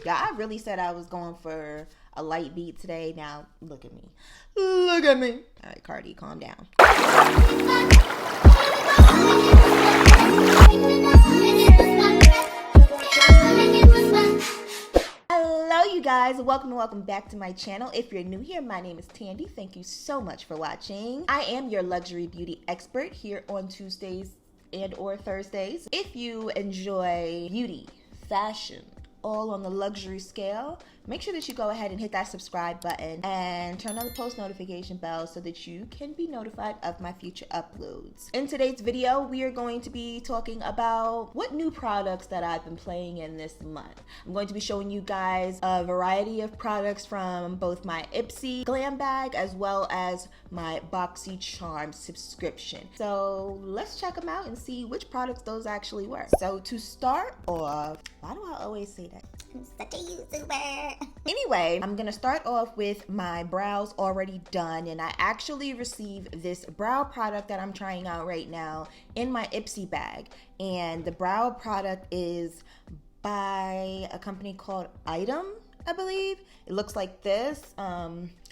Yeah, I really said I was going for a light beat today. Now, look at me. Look at me. All right, Cardi, calm down. Hello, you guys. Welcome back to my channel. If you're new here, my name is Tandy. Thank you so much for watching. I am your luxury beauty expert here on Tuesdays and/or Thursdays. If you enjoy beauty, fashion, all on the luxury scale, make sure that you go ahead and hit that subscribe button and turn on the post notification bell so that you can be notified of my future uploads. In today's video, we are going to be talking about what new products that I've been playing in this month. I'm going to be showing you guys a variety of products from both my Ipsy glam bag as well as my BoxyCharm subscription. So let's check them out and see which products those actually were. So to start off, why do I always say that? I'm such a YouTuber. Anyway, I'm gonna start off with my brows already done, and I actually received this brow product that I'm trying out right now in my Ipsy bag. And the brow product is by a company called Item, I believe. It looks like this.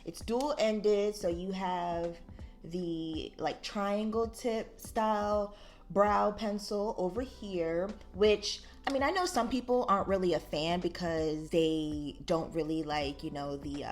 It's dual-ended, so you have the like triangle tip style brow pencil over here, which I mean, I know some people aren't really a fan because they don't really like, you know, the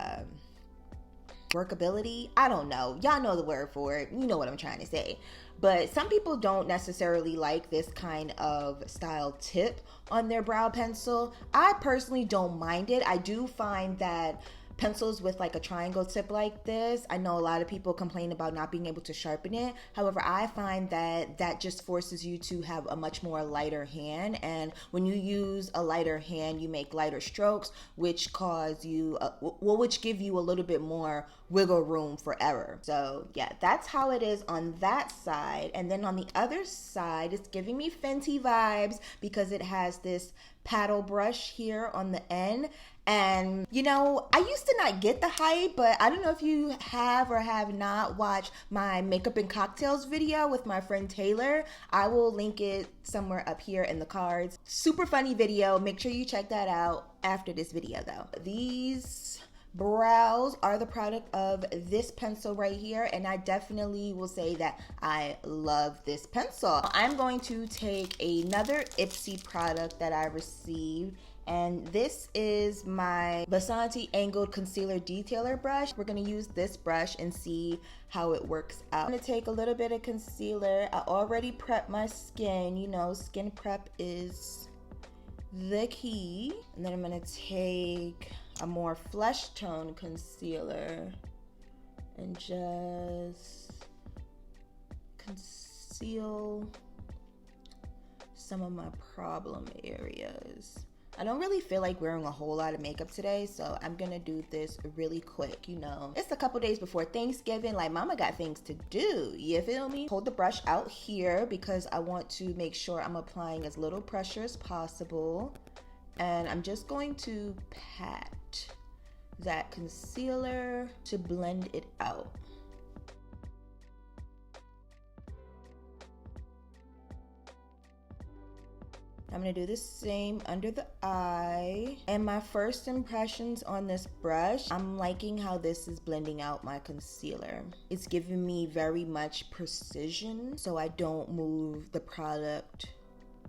workability. I don't know. Y'all know the word for it. You know what I'm trying to say. But some people don't necessarily like this kind of style tip on their brow pencil. I personally don't mind it. I do find that pencils with like a triangle tip like this, I know a lot of people complain about not being able to sharpen it. However, I find that that just forces you to have a much more lighter hand, and when you use a lighter hand, you make lighter strokes, which cause you which give you a little bit more wiggle room for error. So yeah, that's how it is on that side. And then on the other side, it's giving me Fenty vibes because it has this paddle brush here on the end. And you know, I used to not get the hype, but I don't know if you have or have not watched my makeup and cocktails video with my friend Taylor. I will link it somewhere up here in the cards. Super funny video. Make sure you check that out after this video though. These brows are the product of this pencil right here, and I definitely will say that I love this pencil. I'm going to take another Ipsy product that I received, and this is my Basanti Angled Concealer Detailer Brush. We're going to use this brush and see how it works out. I'm going to take a little bit of concealer. I already prepped my skin. You know, skin prep is the key. And then I'm going to take a more flesh tone concealer and just conceal some of my problem areas. I don't really feel like wearing a whole lot of makeup today, so I'm gonna do this really quick. You know, it's a couple days before Thanksgiving, like mama got things to do, you feel me? Hold the brush out here because I want to make sure I'm applying as little pressure as possible, and I'm just going to pat that concealer to blend it out. I'm gonna do the same under the eye. And my first impressions on this brush, I'm liking how this is blending out my concealer. It's giving me very much precision, so I don't move the product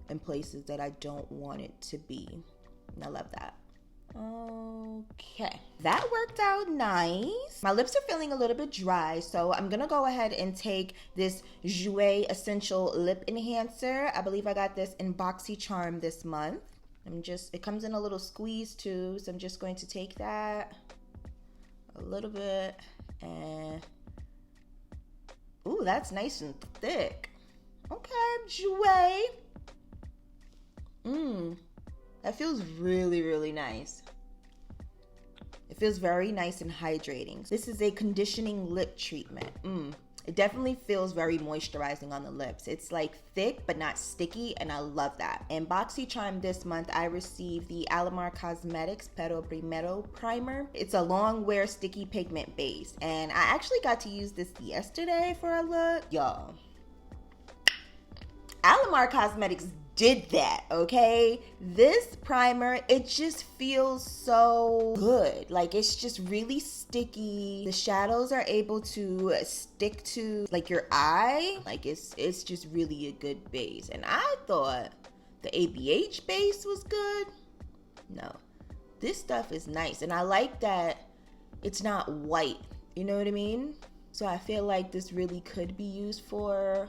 in places that I don't want it to be. And I love that. Okay, that worked out nice. My lips are feeling a little bit dry, so I'm gonna go ahead and take this Jouer Essential Lip Enhancer. I believe I got this in BoxyCharm this month. It comes in a little squeeze too, so I'm just going to take that a little bit and, ooh, that's nice and thick. Okay, Jouer. That feels really, really nice. It feels very nice and hydrating. This is a conditioning lip treatment. It definitely feels very moisturizing on the lips. It's like thick but not sticky, and I love that. In BoxyCharm this month, I received the ALAMAR Cosmetics Pero Primero Primer. It's a long wear sticky pigment base, and I actually got to use this yesterday for a look. Y'all, ALAMAR Cosmetics did that, okay? This primer, it just feels so good. Like, it's just really sticky. The shadows are able to stick to like your eye. Like, it's just really a good base. And I thought the ABH base was good. No, this stuff is nice. And I like that it's not white, you know what I mean? So I feel like this really could be used for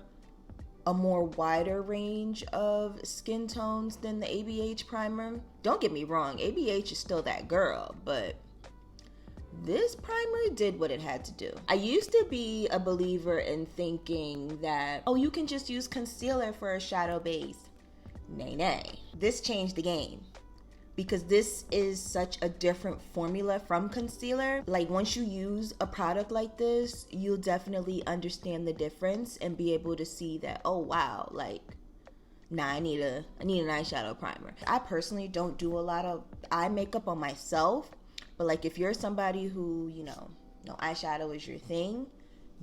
a more wider range of skin tones than the ABH primer. Don't get me wrong, ABH is still that girl, but this primer did what it had to do. I used to be a believer in thinking that, oh, you can just use concealer for a shadow base. Nay, nay. This changed the game, because this is such a different formula from concealer. Like, once you use a product like this, you'll definitely understand the difference and be able to see that, oh wow, like, nah, I need an eyeshadow primer. I personally don't do a lot of eye makeup on myself, but like, if you're somebody who, you know, eyeshadow is your thing,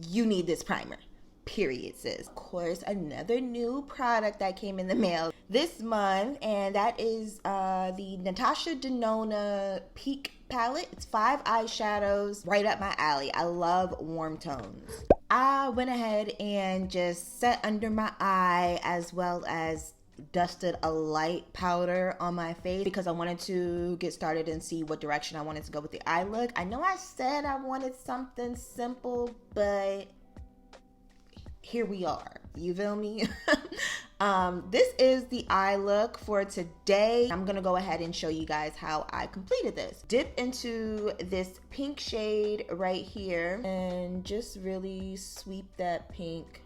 you need this primer. Period, sis. Of course, another new product that came in the mail this month, and that is the Natasha Denona Peak palette. It's 5 eyeshadows, right up my alley. I love warm tones. I went ahead and just set under my eye, as well as dusted a light powder on my face, because I wanted to get started and see what direction I wanted to go with the eye look. I know I said I wanted something simple, but here we are, you feel me? This is the eye look for today. I'm gonna go ahead and show you guys how I completed this. Dip into this pink shade right here and just really sweep that pink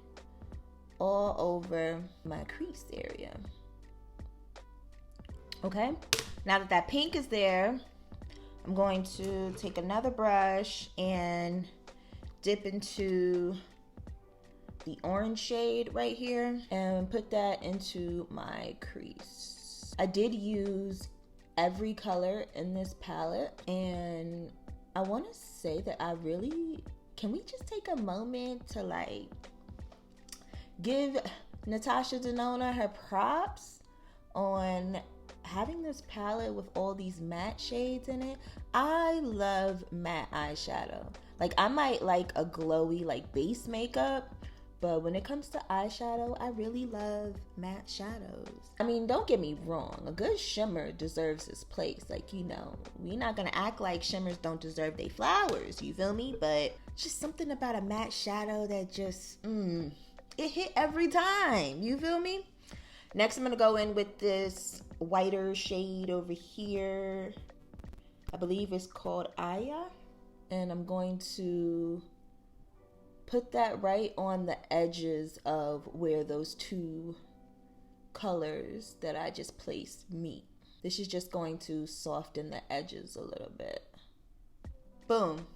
all over my crease area. Okay, now that that pink is there, I'm going to take another brush and dip into the orange shade right here and put that into my crease. I did use every color in this palette, and I want to say that can we just take a moment to like give Natasha Denona her props on having this palette with all these matte shades in it. I love matte eyeshadow. Like, I might like a glowy like base makeup, but when it comes to eyeshadow, I really love matte shadows. I mean, don't get me wrong, a good shimmer deserves its place. Like, you know, we're not gonna act like shimmers don't deserve their flowers, you feel me? But just something about a matte shadow that just, it hit every time, you feel me? Next, I'm gonna go in with this whiter shade over here. I believe it's called Aya. And I'm going to put that right on the edges of where those two colors that I just placed meet. This is just going to soften the edges a little bit. Boom.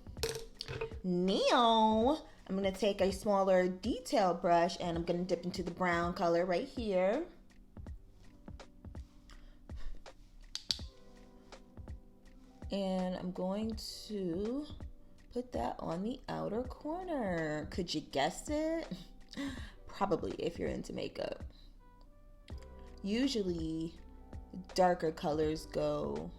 Now, I'm gonna take a smaller detail brush and I'm gonna dip into the brown color right here. And I'm going to put that on the outer corner. Could you guess it? Probably, if you're into makeup. Usually, darker colors go,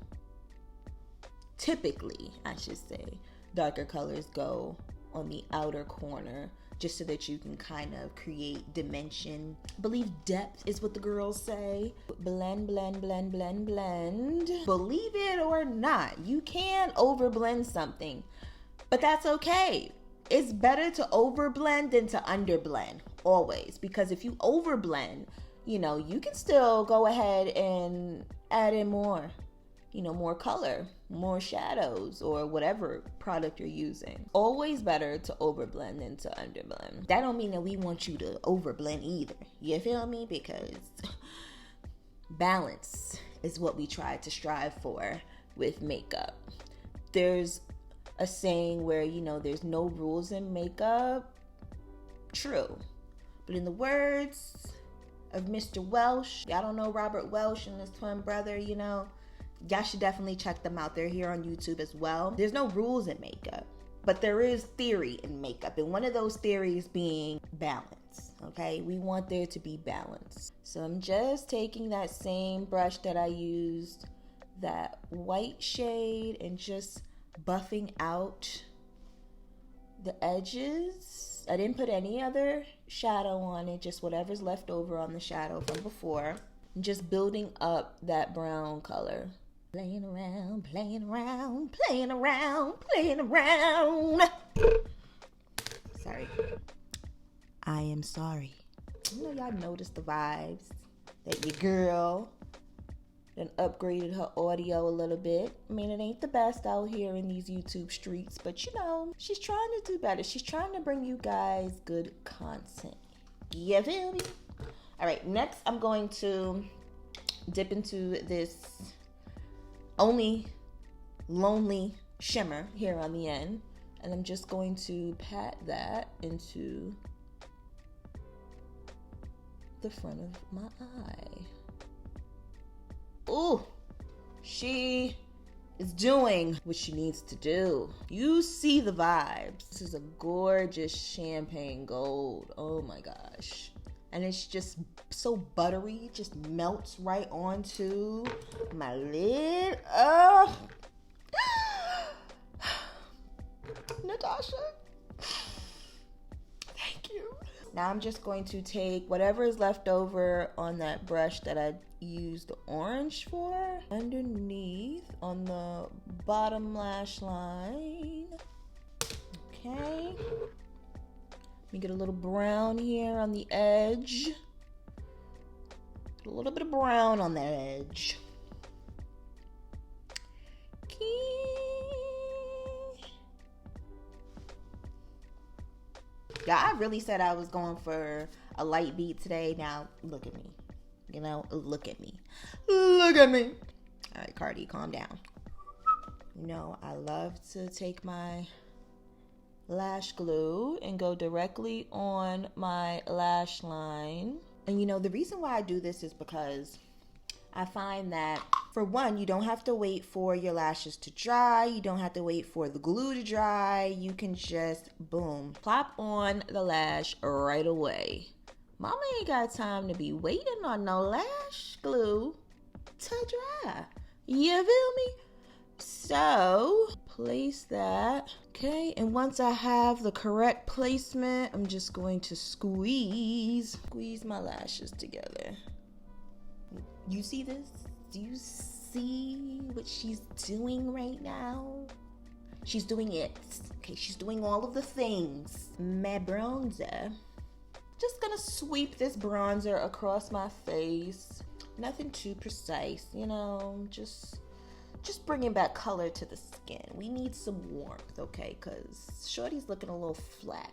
typically, I should say, darker colors go on the outer corner, just so that you can kind of create dimension. I believe depth is what the girls say. Blend, blend, blend, blend, blend. Believe it or not, you can overblend something, but that's okay. It's better to overblend than to underblend, always. Because if you overblend, you know, you can still go ahead and add in more, you know, more color, more shadows, or whatever product you're using. Always better to overblend than to underblend. That don't mean that we want you to overblend either. You feel me? Because balance is what we try to strive for with makeup. There's a saying where, you know, there's no rules in makeup. True. But in the words of Mr. Welsh, y'all don't know Robert Welsh and his twin brother, you know, y'all should definitely check them out. They're here on YouTube as well. There's no rules in makeup, but there is theory in makeup. And one of those theories being balance. okay? We want there to be balance. So I'm just taking that same brush that I used, that white shade, and just buffing out the edges. I didn't put any other shadow on it, just whatever's left over on the shadow from before. And just building up that brown color. Playing around, playing around, playing around, playing around. Sorry. I am sorry. You know, y'all noticed the vibes that your girl then upgraded her audio a little bit. I mean, it ain't the best out here in these YouTube streets, but you know, she's trying to do better. She's trying to bring you guys good content. You feel me? All right, next I'm going to dip into this only lonely shimmer here on the end, and I'm just going to pat that into the front of my eye. Ooh, she is doing what she needs to do. You see the vibes. This is a gorgeous champagne gold. Oh my gosh. And it's just so buttery, it just melts right onto my lid. Oh, Natasha, thank you. Now I'm just going to take whatever is left over on that brush that I used the orange for, underneath on the bottom lash line. Okay. Let me get a little brown here on the edge. Get a little bit of brown on that edge. Okay. Yeah, I really said I was going for a light beat today. Now, look at me. You know, look at me. Look at me. All right, Cardi, calm down. You know, I love to take my lash glue and go directly on my lash line. And you know, the reason why I do this is because I find that, for one, you don't have to wait for your lashes to dry. You don't have to wait for the glue to dry. You can just, boom, plop on the lash right away. Mama ain't got time to be waiting on no lash glue to dry. You feel me? So, place that. Okay, and once I have the correct placement, I'm just going to squeeze my lashes together. You see this? Do you see what she's doing right now? She's doing it. Okay, she's doing all of the things. My bronzer. Just gonna sweep this bronzer across my face. Nothing too precise, you know, just bringing back color to the skin. We need some warmth, okay? Because shorty's looking a little flat,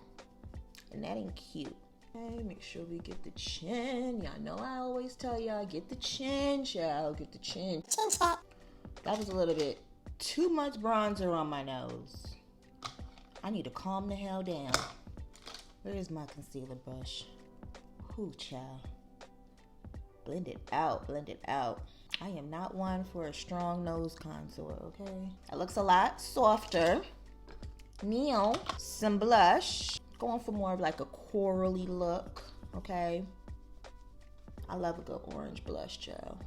and that ain't cute. Okay, make sure we get the chin. Y'all know I always tell y'all, get the chin, child. Get the chin. Chin chop. That was a little bit too much bronzer on my nose. I need to calm the hell down. Where is my concealer brush? Ooh, child. Blend it out, blend it out. I am not one for a strong nose contour, okay? That looks a lot softer. Now, some blush. Going for more of like a corally look, okay? I love a good orange blush, child.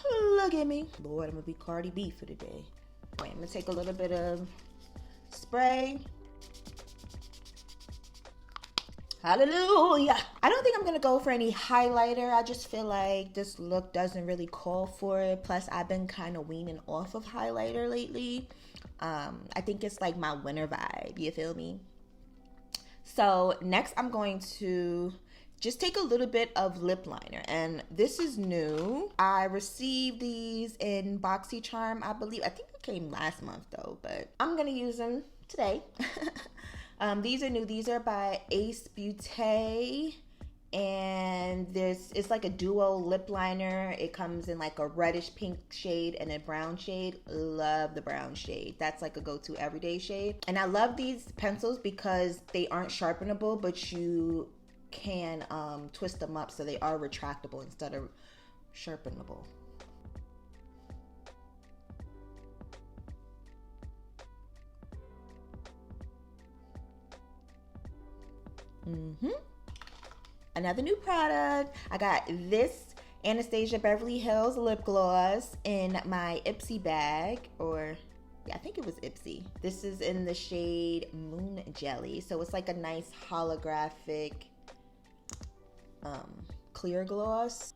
Look at me. Lord, I'm gonna be Cardi B for the day. Wait, I'm gonna take a little bit of spray. Hallelujah. I don't think I'm gonna go for any highlighter. I just feel like this look doesn't really call for it. Plus, I've been kind of weaning off of highlighter lately. I think it's like my winter vibe, you feel me? So next I'm going to just take a little bit of lip liner, and this is new. I received these in BoxyCharm, I believe. I think it came last month though, but I'm gonna use them today. These are new. These are by Ace Beauty, and it's like a duo lip liner. It comes in like a reddish pink shade and a brown shade. Love the brown shade. That's like a go-to everyday shade. And I love these pencils because they aren't sharpenable, but you can twist them up so they are retractable instead of sharpenable. another new product. I got this Anastasia Beverly Hills lip gloss in my Ipsy bag, or yeah, I think it was Ipsy. This is in the shade Moon Jelly. So it's like a nice holographic clear gloss.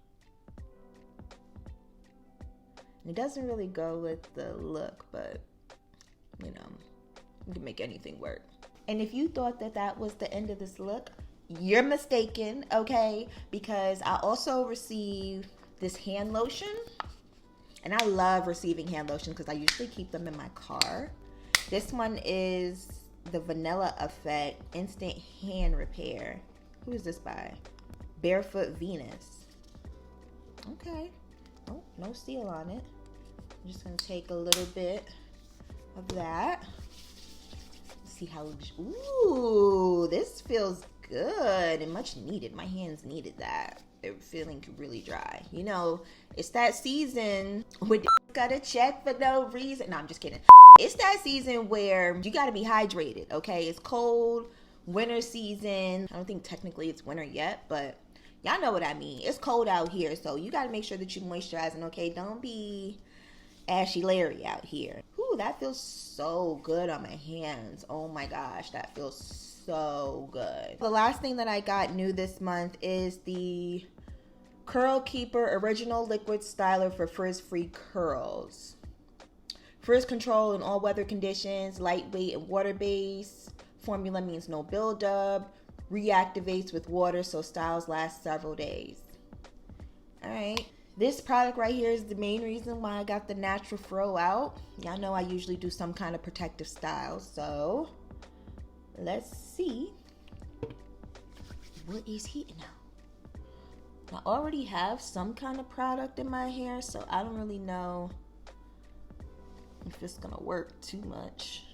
And it doesn't really go with the look, but you know, you can make anything work. And if you thought that that was the end of this look, you're mistaken, okay? Because I also received this hand lotion. And I love receiving hand lotion because I usually keep them in my car. This one is the Vanilla Effect Instant Hand Repair. Who is this by? Barefoot Venus. Okay. Oh, no seal on it. I'm just going to take a little bit of that. See how, ooh, this feels good and much needed. My hands needed that. They're feeling really dry. You know, it's that season where gotta check for no reason. No, I'm just kidding. It's that season where you gotta be hydrated, okay? It's cold, winter season. I don't think technically it's winter yet, but y'all know what I mean. It's cold out here, so you gotta make sure that you're moisturizing, okay? Don't be Ashy Larry out here. Ooh, that feels so good on my hands. Oh my gosh, that feels so good. The last thing that I got new this month is the Curl Keeper Original Liquid Styler for frizz-free curls. Frizz control in all weather conditions, lightweight and water-based. Formula means no buildup. Reactivates with water so styles last several days. All right. This product right here is the main reason why I got the natural fro out. Y'all know I usually do some kind of protective style, so let's see what is here now. I already have some kind of product in my hair, so I don't really know if it's gonna work too much.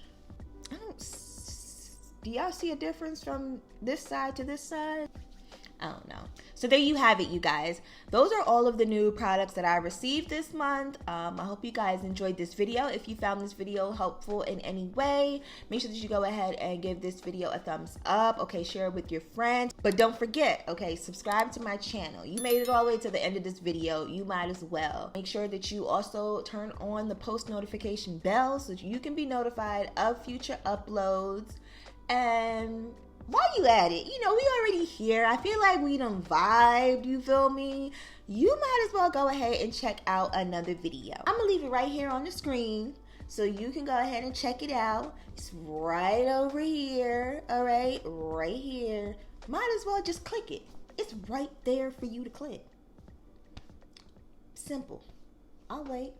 Do y'all see a difference from this side to this side? I don't know. So there you have it, you guys. Those are all of the new products that I received this month. I hope you guys enjoyed this video. If you found this video helpful in any way, make sure that you go ahead and give this video a thumbs up. Okay, share it with your friends. But don't forget, okay, subscribe to my channel. You made it all the way to the end of this video. You might as well. Make sure that you also turn on the post notification bell so that you can be notified of future uploads. And while you at it, you know, we already here. I feel like we done vibed, you feel me? You might as well go ahead and check out another video. I'm gonna leave it right here on the screen so you can go ahead and check it out. It's right over here, all right? Right here. Might as well just click it. It's right there for you to click. Simple. I'll wait.